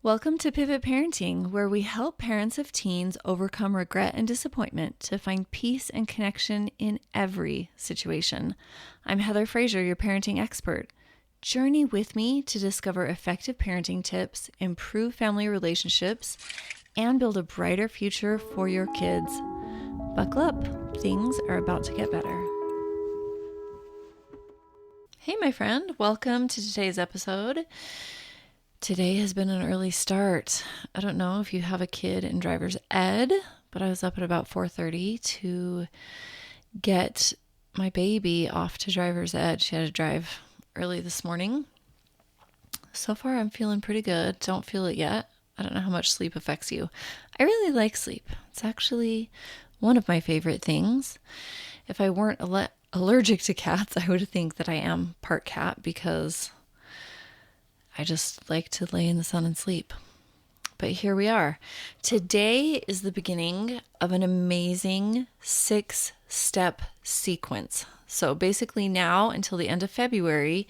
Welcome to Pivot Parenting, where we help parents of teens overcome regret and disappointment to find peace and connection in every situation. I'm Heather Frazier, your parenting expert. Journey with me to discover effective parenting tips, improve family relationships, and build a brighter future for your kids. Buckle up, things are about to get better. Hey, my friend, welcome to today's episode. Today has been an early start. I don't know if you have a kid in driver's ed, but I was up at about 4:30 to get my baby off to driver's ed. She had to drive early this morning. So far, I'm feeling pretty good. Don't feel it yet. I don't know how much sleep affects you. I really like sleep. It's actually one of my favorite things. If I weren't allergic to cats, I would think that I am part cat because I just like to lay in the sun and sleep. But here we are. Today is the beginning of an amazing 6-step sequence. So basically now until the end of February,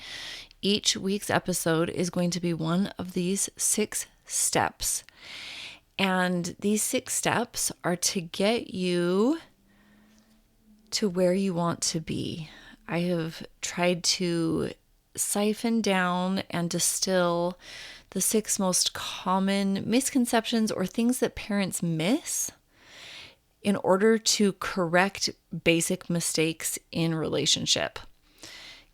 each week's episode is going to be one of these 6 steps. And these 6 steps are to get you to where you want to be. I have tried to siphon down and distill the 6 most common misconceptions or things that parents miss in order to correct basic mistakes in relationship.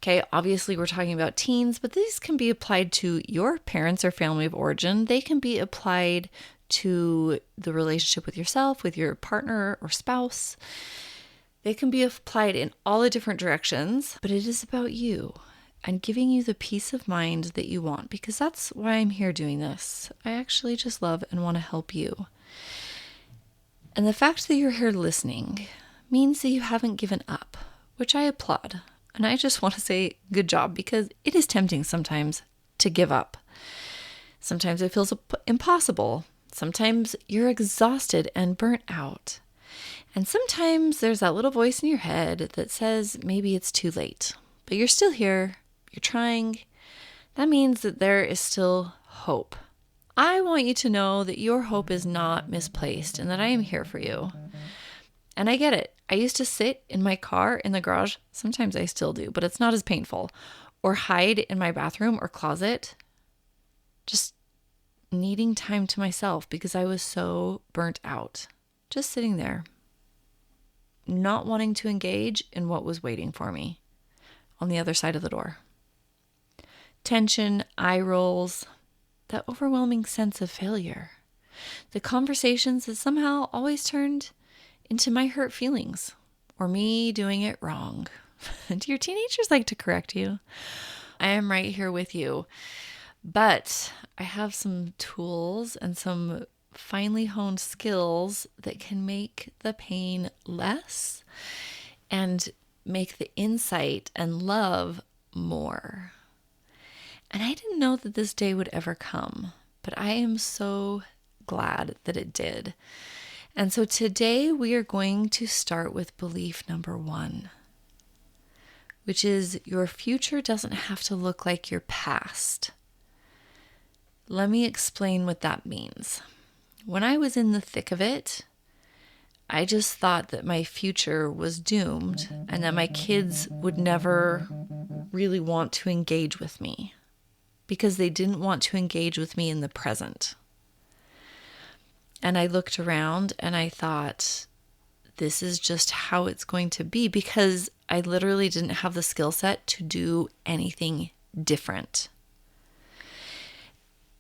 Okay, obviously we're talking about teens, but these can be applied to your parents or family of origin. They can be applied to the relationship with yourself, with your partner or spouse. They can be applied in all the different directions, but it is about you and giving you the peace of mind that you want, because that's why I'm here doing this. I actually just love and want to help you. And the fact that you're here listening means that you haven't given up, which I applaud. And I just want to say good job, because it is tempting sometimes to give up. Sometimes it feels impossible. Sometimes you're exhausted and burnt out. And sometimes there's that little voice in your head that says maybe it's too late, but you're still here. You're trying. That means that there is still hope. I want you to know that your hope is not misplaced and that I am here for you. And I get it. I used to sit in my car in the garage. Sometimes I still do, but it's not as painful. Or hide in my bathroom or closet, just needing time to myself because I was so burnt out. Just sitting there, not wanting to engage in what was waiting for me on the other side of the door. Tension, eye rolls, that overwhelming sense of failure. The conversations that somehow always turned into my hurt feelings or me doing it wrong. Do your teenagers like to correct you? I am right here with you. But I have some tools and some finely honed skills that can make the pain less and make the insight and love more. And I didn't know that this day would ever come, but I am so glad that it did. And so today we are going to start with belief number 1, which is your future doesn't have to look like your past. Let me explain what that means. When I was in the thick of it, I just thought that my future was doomed and that my kids would never really want to engage with me because they didn't want to engage with me in the present. And I looked around and I thought, this is just how it's going to be, because I literally didn't have the skill set to do anything different.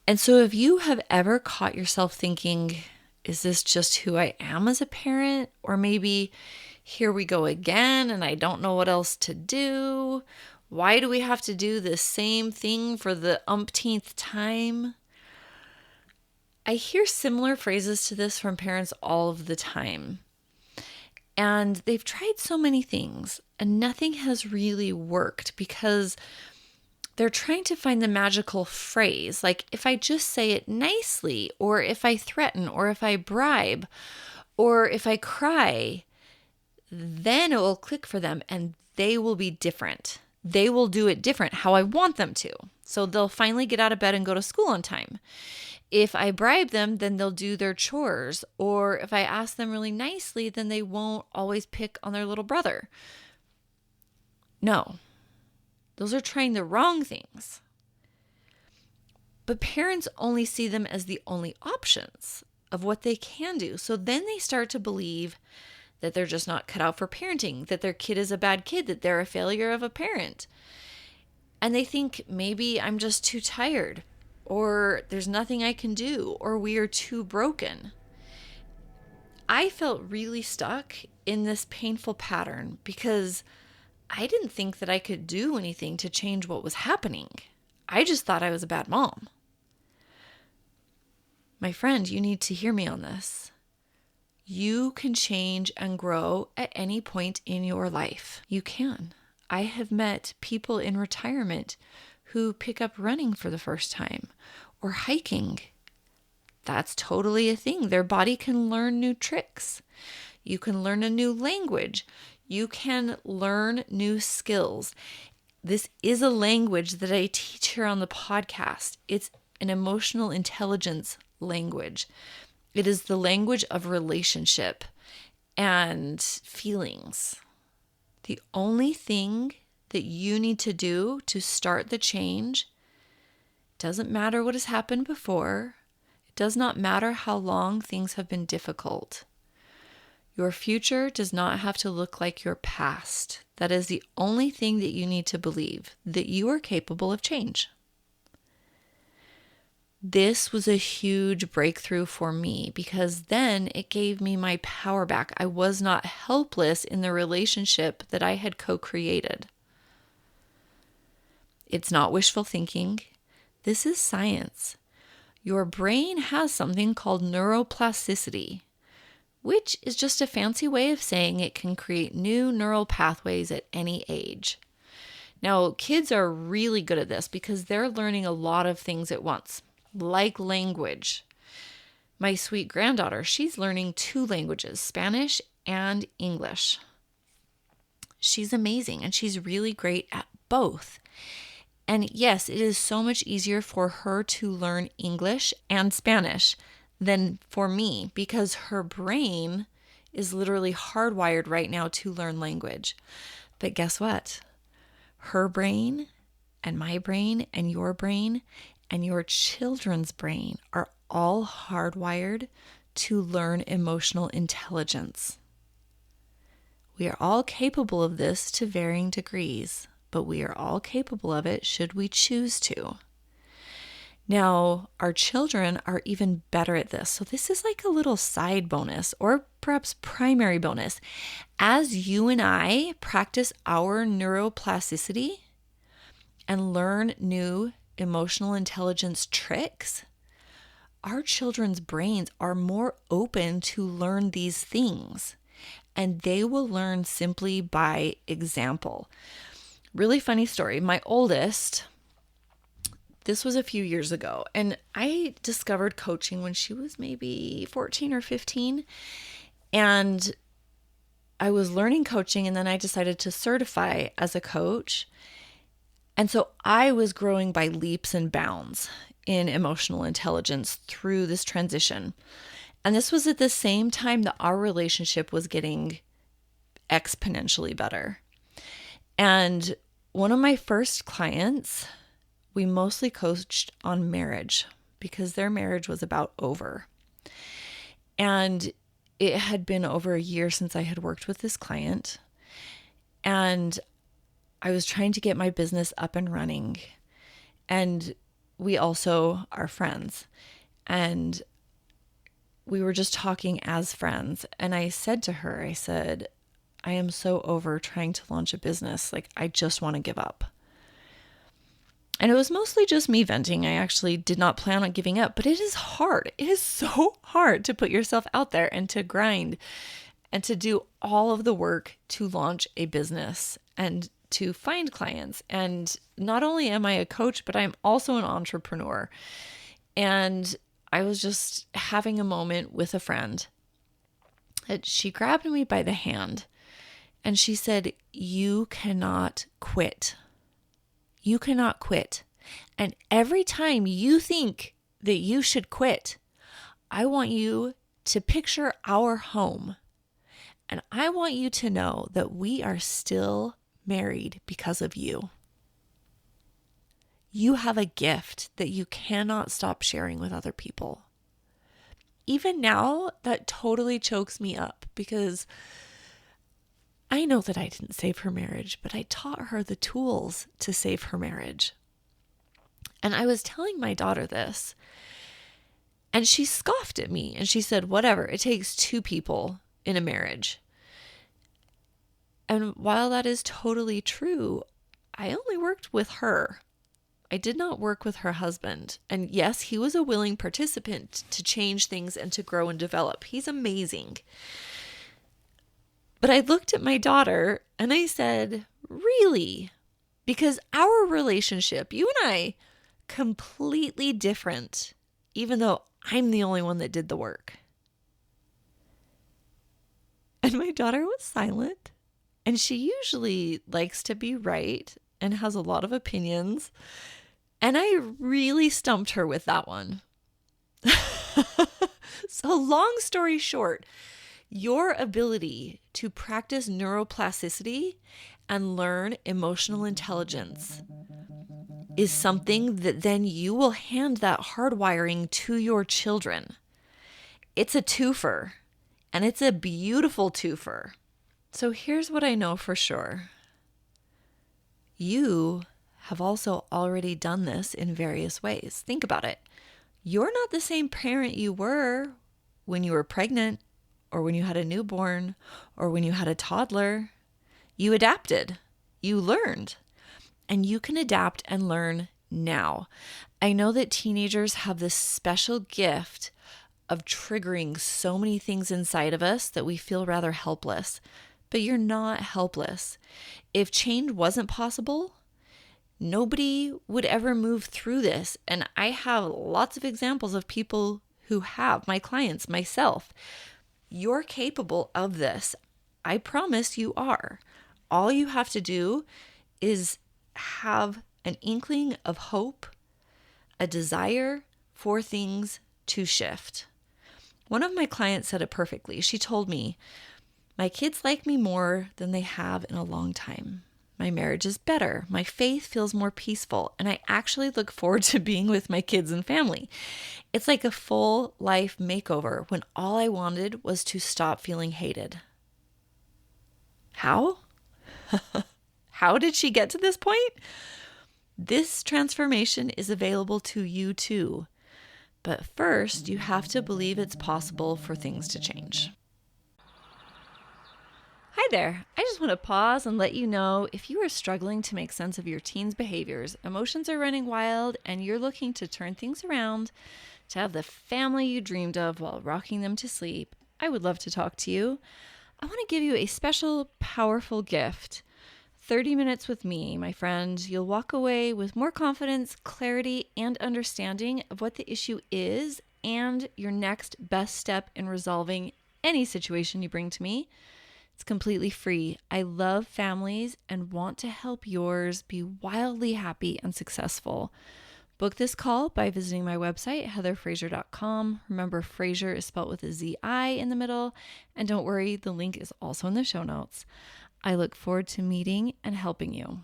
And so if you have ever caught yourself thinking, is this just who I am as a parent? Or maybe here we go again and I don't know what else to do. Why do we have to do the same thing for the umpteenth time? I hear similar phrases to this from parents all of the time. And they've tried so many things and nothing has really worked because they're trying to find the magical phrase. Like if I just say it nicely, or if I threaten, or if I bribe, or if I cry, then it will click for them and they will be different. They will do it different how I want them to. So they'll finally get out of bed and go to school on time. If I bribe them, then they'll do their chores. Or if I ask them really nicely, then they won't always pick on their little brother. No, those are trying the wrong things. But parents only see them as the only options of what they can do. So then they start to believe that they're just not cut out for parenting, that their kid is a bad kid, that they're a failure of a parent. And they think maybe I'm just too tired, or there's nothing I can do, or we are too broken. I felt really stuck in this painful pattern because I didn't think that I could do anything to change what was happening. I just thought I was a bad mom. My friend, you need to hear me on this. You can change and grow at any point in your life. You can. I have met people in retirement who pick up running for the first time or hiking. That's totally a thing. Their body can learn new tricks. You can learn a new language. You can learn new skills. This is a language that I teach here on the podcast. It's an emotional intelligence language. It is the language of relationship and feelings. The only thing that you need to do to start the change doesn't matter what has happened before. It does not matter how long things have been difficult. Your future does not have to look like your past. That is the only thing that you need to believe, that you are capable of change. This was a huge breakthrough for me because then it gave me my power back. I was not helpless in the relationship that I had co-created. It's not wishful thinking. This is science. Your brain has something called neuroplasticity, which is just a fancy way of saying it can create new neural pathways at any age. Now, kids are really good at this because they're learning a lot of things at once. Like language. My sweet granddaughter, she's learning 2 languages, Spanish and English. She's amazing and she's really great at both. And yes, it is so much easier for her to learn English and Spanish than for me because her brain is literally hardwired right now to learn language. But guess what? Her brain and my brain and your brain and your children's brain are all hardwired to learn emotional intelligence. We are all capable of this to varying degrees, but we are all capable of it should we choose to. Now, our children are even better at this. So this is like a little side bonus or perhaps primary bonus. As you and I practice our neuroplasticity and learn new emotional intelligence tricks, our children's brains are more open to learn these things, and they will learn simply by example. Really funny story. My oldest, this was a few years ago, and I discovered coaching when she was maybe 14 or 15, and I was learning coaching, and then I decided to certify as a coach. And so I was growing by leaps and bounds in emotional intelligence through this transition. And this was at the same time that our relationship was getting exponentially better. And one of my first clients, we mostly coached on marriage because their marriage was about over. And it had been over a year since I had worked with this client. And I was trying to get my business up and running, and we also are friends, and we were just talking as friends. And I said to her, I said, I am so over trying to launch a business. Like, I just want to give up. And it was mostly just me venting. I actually did not plan on giving up, but it is hard. It is so hard to put yourself out there and to grind and to do all of the work to launch a business and to find clients. And not only am I a coach, but I'm also an entrepreneur. And I was just having a moment with a friend. She grabbed me by the hand and she said, "You cannot quit. You cannot quit. And every time you think that you should quit. I want you to picture our home. And I want you to know that we are still married because of you. You have a gift that you cannot stop sharing with other people. Even now, that totally chokes me up because I know that I didn't save her marriage, but I taught her the tools to save her marriage. And I was telling my daughter this, and she scoffed at me and she said, whatever, it takes two people in a marriage. And while that is totally true, I only worked with her. I did not work with her husband. And yes, he was a willing participant to change things and to grow and develop. He's amazing. But I looked at my daughter and I said, really? Because our relationship, you and I, completely different, even though I'm the only one that did the work. And my daughter was silent. And she usually likes to be right and has a lot of opinions. And I really stumped her with that one. So long story short, your ability to practice neuroplasticity and learn emotional intelligence is something that then you will hand that hardwiring to your children. It's a twofer, and it's a beautiful twofer. So here's what I know for sure. You have also already done this in various ways. Think about it. You're not the same parent you were when you were pregnant or when you had a newborn or when you had a toddler. You adapted. You learned. And you can adapt and learn now. I know that teenagers have this special gift of triggering so many things inside of us that we feel rather helpless. But you're not helpless. If change wasn't possible, nobody would ever move through this. And I have lots of examples of people who have, my clients, myself. You're capable of this. I promise you are. All you have to do is have an inkling of hope, a desire for things to shift. One of my clients said it perfectly. She told me, my kids like me more than they have in a long time. My marriage is better. My faith feels more peaceful. And I actually look forward to being with my kids and family. It's like a full life makeover when all I wanted was to stop feeling hated. How? How did she get to this point? This transformation is available to you too. But first, you have to believe it's possible for things to change. Hi there. I just want to pause and let you know if you are struggling to make sense of your teens' behaviors, emotions are running wild, and you're looking to turn things around to have the family you dreamed of while rocking them to sleep, I would love to talk to you. I want to give you a special, powerful gift. 30 minutes with me, my friend. You'll walk away with more confidence, clarity, and understanding of what the issue is and your next best step in resolving any situation you bring to me. It's completely free. I love families and want to help yours be wildly happy and successful. Book this call by visiting my website, heatherfraser.com. Remember, Fraser is spelled with a Z-I in the middle. And don't worry, the link is also in the show notes. I look forward to meeting and helping you.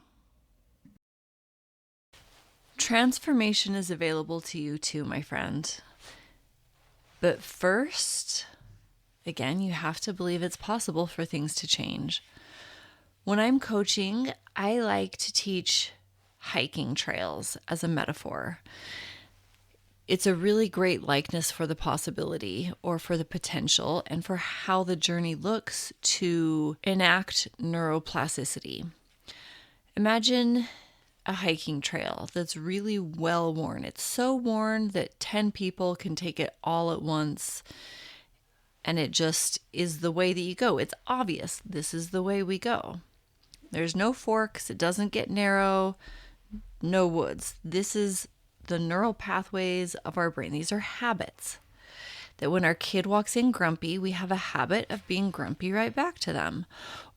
Transformation is available to you too, my friend. But first, again, you have to believe it's possible for things to change. When I'm coaching, I like to teach hiking trails as a metaphor. It's a really great likeness for the possibility or for the potential and for how the journey looks to enact neuroplasticity. Imagine a hiking trail that's really well worn. It's so worn that 10 people can take it all at once. And it just is the way that you go. It's obvious. This is the way we go. There's no forks. It doesn't get narrow. No woods. This is the neural pathways of our brain. These are habits that when our kid walks in grumpy, we have a habit of being grumpy right back to them.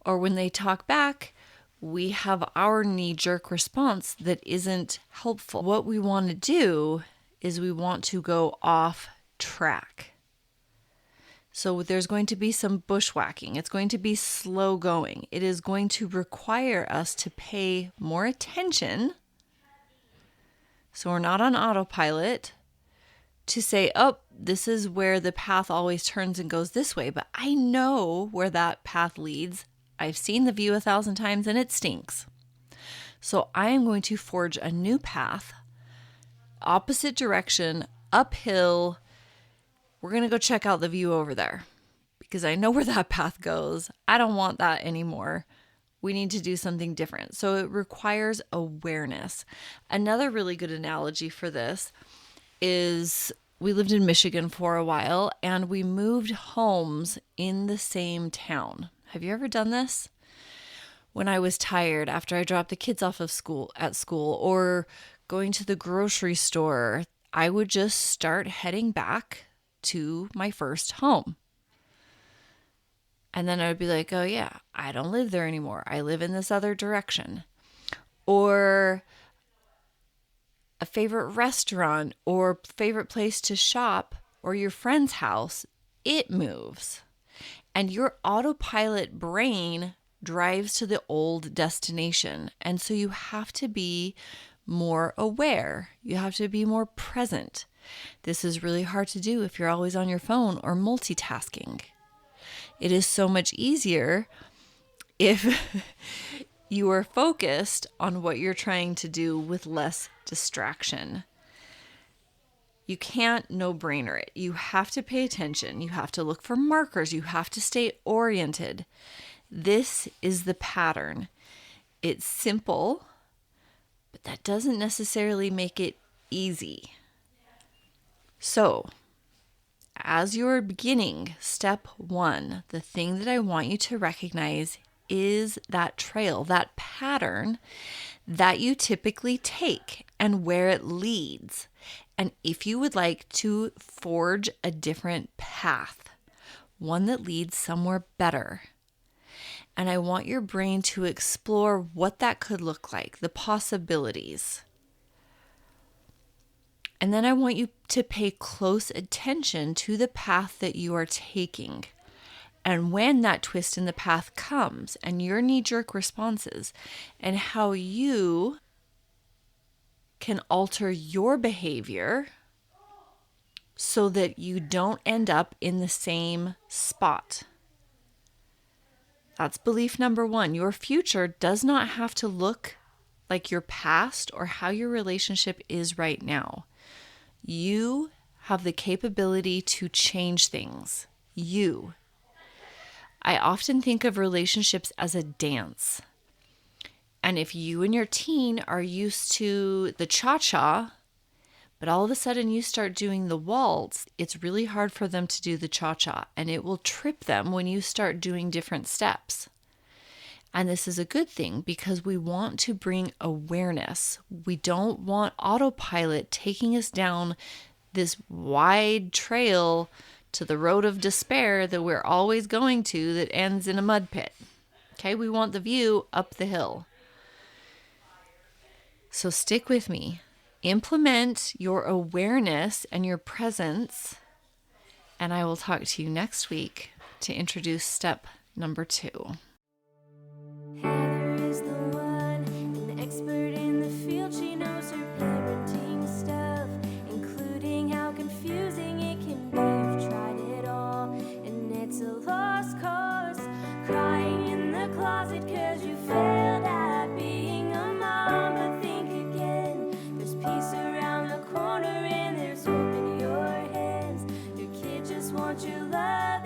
Or when they talk back, we have our knee-jerk response that isn't helpful. What we want to do is we want to go off track. So there's going to be some bushwhacking. It's going to be slow going. It is going to require us to pay more attention. So we're not on autopilot to say, oh, this is where the path always turns and goes this way. But I know where that path leads. I've seen the view 1,000 times and it stinks. So I am going to forge a new path, opposite direction, uphill. We're going to go check out the view over there because I know where that path goes. I don't want that anymore. We need to do something different. So it requires awareness. Another really good analogy for this is we lived in Michigan for a while and we moved homes in the same town. Have you ever done this? When I was tired after I dropped the kids off of school or going to the grocery store, I would just start heading back to my first home. And then I would be like, oh yeah, I don't live there anymore. I live in this other direction. Or a favorite restaurant or favorite place to shop or your friend's house, it moves. And your autopilot brain drives to the old destination. And so you have to be more aware. You have to be more present. This is really hard to do if you're always on your phone or multitasking. It is so much easier if you are focused on what you're trying to do with less distraction. You can't no-brainer it. You have to pay attention. You have to look for markers. You have to stay oriented. This is the pattern. It's simple, but that doesn't necessarily make it easy. So, as you're beginning, step 1, the thing that I want you to recognize is that trail, that pattern that you typically take and where it leads. And if you would like to forge a different path, one that leads somewhere better, and I want your brain to explore what that could look like, the possibilities. And then I want you to pay close attention to the path that you are taking. And when that twist in the path comes and your knee-jerk responses and how you can alter your behavior so that you don't end up in the same spot. That's belief number 1. Your future does not have to look like your past or how your relationship is right now. You have the capability to change things. I often think of relationships as a dance. And if you and your teen are used to the cha-cha, but all of a sudden you start doing the waltz, it's really hard for them to do the cha-cha, and it will trip them when you start doing different steps. And this is a good thing because we want to bring awareness. We don't want autopilot taking us down this wide trail to the road of despair that we're always going to that ends in a mud pit. Okay, we want the view up the hill. So stick with me. Implement your awareness and your presence, and I will talk to you next week to introduce step number 2. Heather is the one, an expert in the field. She knows her parenting stuff, including how confusing it can be. You've tried it all, and it's a lost cause. Crying in the closet 'cause you failed at being a mom. But think again, there's peace around the corner, and there's hope in your hands. Your kid just wants your love.